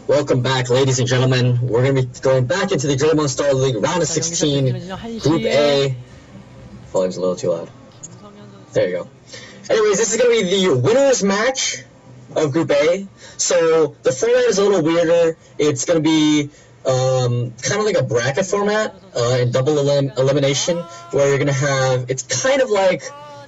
Welcome back, ladies and gentlemen. We're going to be going back into the Draemong Starleague round of 16, Group A. Volume's a little too loud. There you go. Anyways, this is going to be the winner's match of Group A. So the format is a little weirder. It's going to be kind of like a bracket format in double elimination, where you're going to have, it's kind of like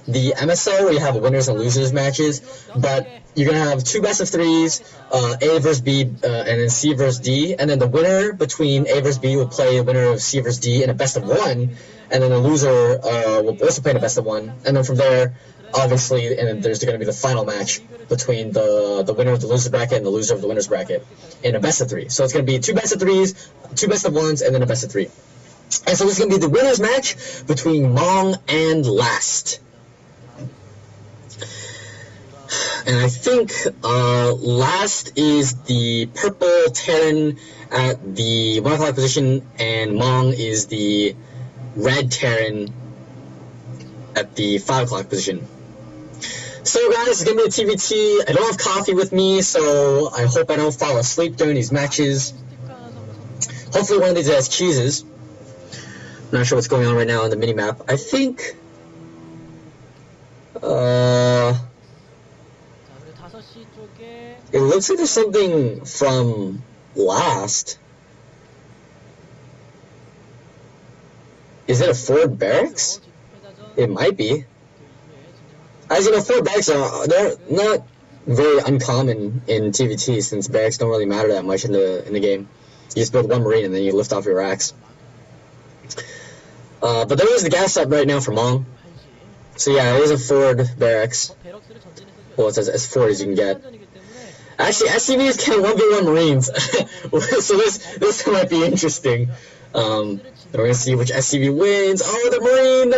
the MSO where you have winners and losers matches, but you're going to have two best of threes, A versus B, and then C versus D, and then the winner between A versus B will play the winner of C versus D in a best of one, and then the loser will also play in a best of one, and then from there, obviously, and then there's going to be the final match between the winner of the loser bracket and the loser of the winner's bracket in a best of three. So it's going to be two best of threes, two best of ones, and then a best of three. And so this is going to be the winner's match between Mong and Last. And I think Last is the purple Terran at the 1 o'clock position, and Mong is the red Terran at the 5 o'clock position. So guys, it's going to be a TVT. I don't have coffee with me, so I hope I don't fall asleep during these matches. Hopefully one of these has cheeses. I'm not sure what's going on right now on the minimap. I think... it looks like there's something from Last. Is it a Ford Barracks? It might be. As you know, Ford Barracks they're not very uncommon in TVT, since barracks don't really matter that much in the game. You just build one marine and then you lift off your racks. But there is the gas up right now for Mong. So yeah, it is a Ford Barracks. Well, it's as Ford as you can get. Actually, SCVs can 1v1 Marines, so this might be interesting. We're gonna see which SCV wins. Oh, the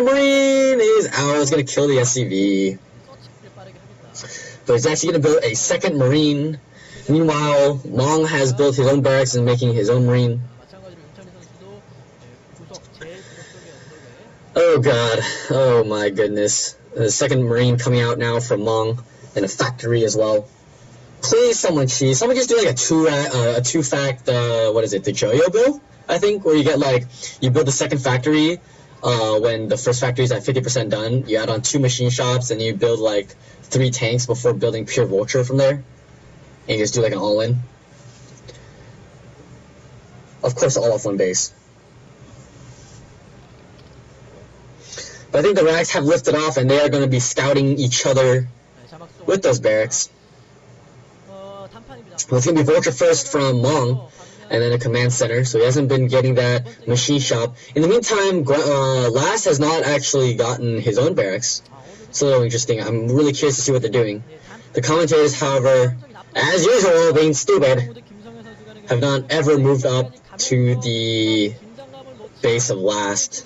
Marine is out. It's gonna kill the SCV, but he's actually gonna build a second Marine. Meanwhile, Mong has built his own barracks and making his own Marine. Oh god, oh my goodness. The second Marine coming out now from Mong, and a factory as well. Please, someone cheese. Someone just do like a two-fact, what is it, the Joyo build? I think, where you get like, you build the second factory, when the first factory is at 50% done, you add on 2 machine shops, and you build like 3 tanks before building pure vulture from there. And you just do like an all-in. Of course, all off one base. But I think the racks have lifted off, and they are going to be scouting each other with those barracks. Well, it's going to be Vulture first from Mong, and then a command center, so he hasn't been getting that machine shop. In the meantime, Last has not actually gotten his own barracks. It's a little interesting. I'm really curious to see what they're doing. The commentators, however, as usual, being stupid, have not ever moved up to the base of Last.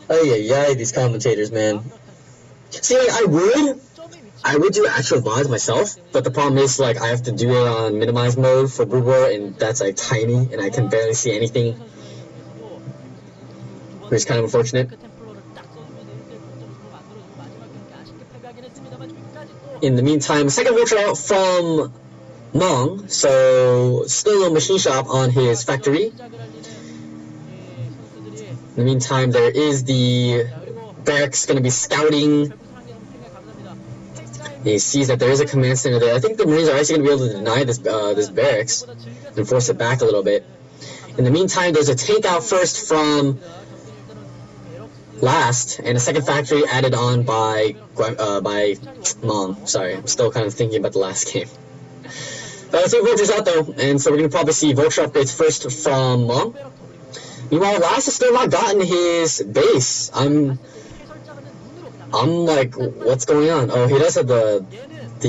Oh yeah, these commentators, man. See, like, I would do actual VODs myself, but the problem is, like, I have to do it on minimized mode for Brood War, and that's, like, tiny, and I can barely see anything, which is kind of unfortunate. In the meantime, second vulture out from Mong, so still a machine shop on his factory. In the meantime, there is the barracks going to be scouting. He sees that there is a command center there. I think the Marines are actually going to be able to deny this barracks and force it back a little bit. In the meantime, there's a tank out first from Last, and a second factory added on by Mong. Sorry, I'm still kind of thinking about the last game. But I see Vulture's out though, and so we're going to probably see Vulture updates first from Mong. Meanwhile, Last has still not gotten his base. I'm like, what's going on? Oh, he does have the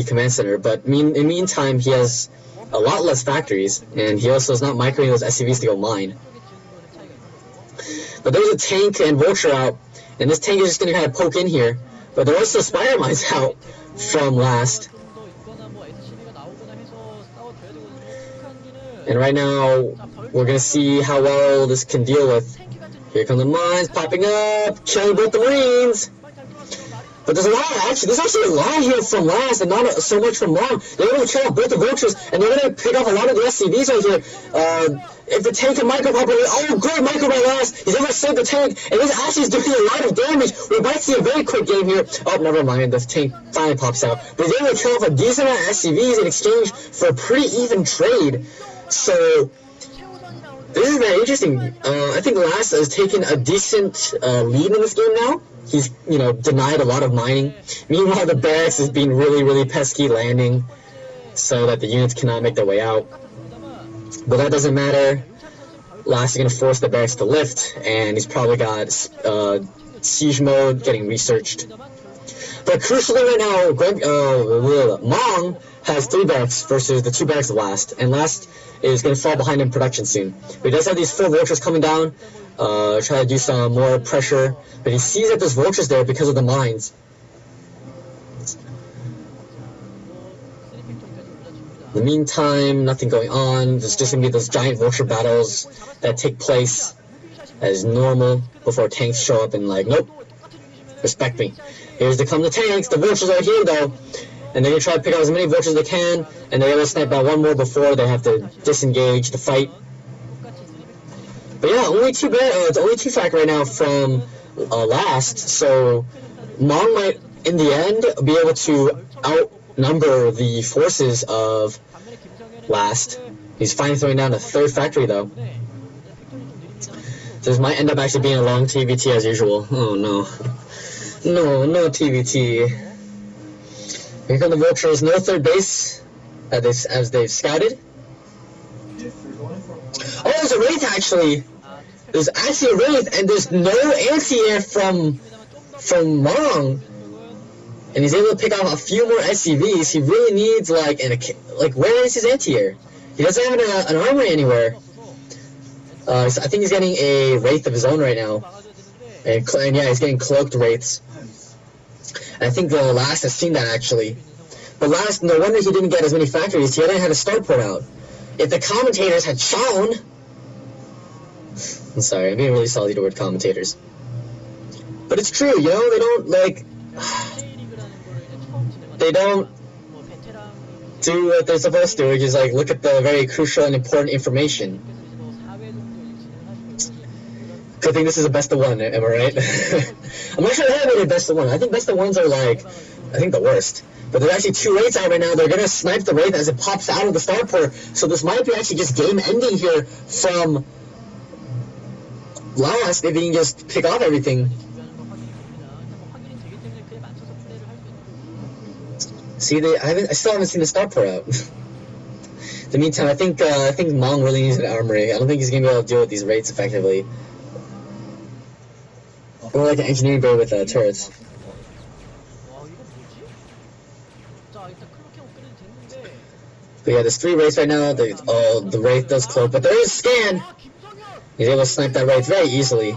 command center, but in the meantime, he has a lot less factories, and he also is not microing those SCVs to go mine. But there's a tank and vulture out, and this tank is just going to kind of poke in here. But there are also spider mines out from Last. And right now, we're going to see how well this can deal with. Here come the mines popping up, killing both the Marines. But there's actually a lot here from Last and not so much from Mong. They're going to kill off both the vultures, and they're going to pick off a lot of the SCVs right here. If the tank can micro properly, oh, great micro by Last. He's able to save the tank, and this actually is doing a lot of damage. We might see a very quick game here. Oh, never mind, the tank finally pops out. But he's able to kill off a decent amount of SCVs in exchange for a pretty even trade. So this is very interesting. I think Last has taken a decent lead in this game now. He's, denied a lot of mining. Meanwhile, the barracks is being really, really pesky, landing so that the units cannot make their way out. But that doesn't matter. Last is going to force the barracks to lift, and he's probably got siege mode getting researched. But crucially right now, Mong has 3 barracks versus the 2 barracks of Last, and Last is going to fall behind in production soon. But he does have these 4 vultures coming down, try to do some more pressure, but he sees that there's vultures there because of the mines. In the meantime, nothing going on. There's just going to be those giant vulture battles that take place as normal before tanks show up and nope, respect me. Here's to come the tanks. The vultures are here though. And they're going to try to pick out as many vultures as they can, and they're able to snipe out 1 more before they have to disengage the fight. But yeah, it's only 2 fact right now from Last, so Mong might, in the end, be able to outnumber the forces of Last. He's finally throwing down a 3rd factory though. So this might end up actually being a long TVT as usual. Oh no. No TVT. Here come the vultures, no 3rd base, as they've scouted. Oh, there's a Wraith actually! There's actually a Wraith, and there's no anti-air from Mong. And he's able to pick off a few more SCVs. He really needs, where is his anti-air? He doesn't have an armory anywhere. So I think he's getting a Wraith of his own right now. And yeah, he's getting cloaked Wraiths. I think the Last has seen that actually. But Last, no wonder he didn't get as many factories. He hadn't had a starport out. If the commentators had shown... I'm sorry, I'm being really salty toward commentators. But it's true, they don't, they don't do what they're supposed to, which is, look at the very crucial and important information. Good thing this is a best of 1, am I right? I'm not sure they have made a best of 1. I think best of 1s are the worst. But there's actually 2 Wraiths out right now. They're gonna snipe the Wraith as it pops out of the starport. So this might be actually just game ending here from Last if he can just pick off everything. See, I still haven't seen the starport out. In the meantime, I think Mong really needs an armory. I don't think he's gonna be able to deal with these Wraiths effectively. Or an engineering bay with turrets. But yeah, there's 3 Wraiths right now. The Wraith does cloak, but there is scan. He's able to snipe that Wraith very easily.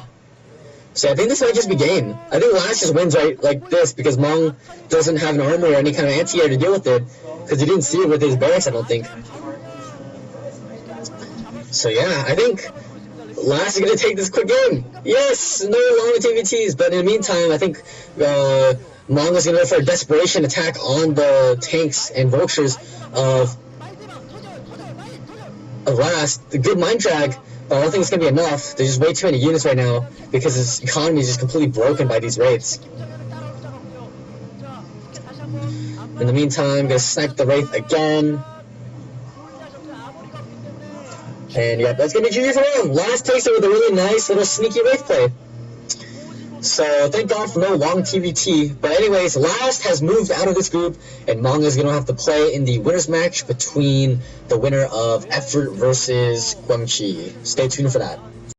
So I think this might just be game. I think Last just wins right like this because Mong doesn't have an armor or any kind of anti-air to deal with it. Because he didn't see it with his barracks, I don't think. So yeah, I think Last is going to take this quick game. Yes, no long TVTs, but in the meantime, I think Mong is going to go for a desperation attack on the tanks and vultures of Last. The good mind drag, but I don't think it's going to be enough. There's just way too many units right now because his economy is just completely broken by these Wraiths. In the meantime, I'm going to snipe the Wraith again. And yeah, that's going to be GG for him. Last takes it with a really nice little sneaky Wraith play. So thank God for no long TVT. But anyways, Last has moved out of this group, and Mong is going to have to play in the winners match between the winner of Effort versus Guangxi. Stay tuned for that.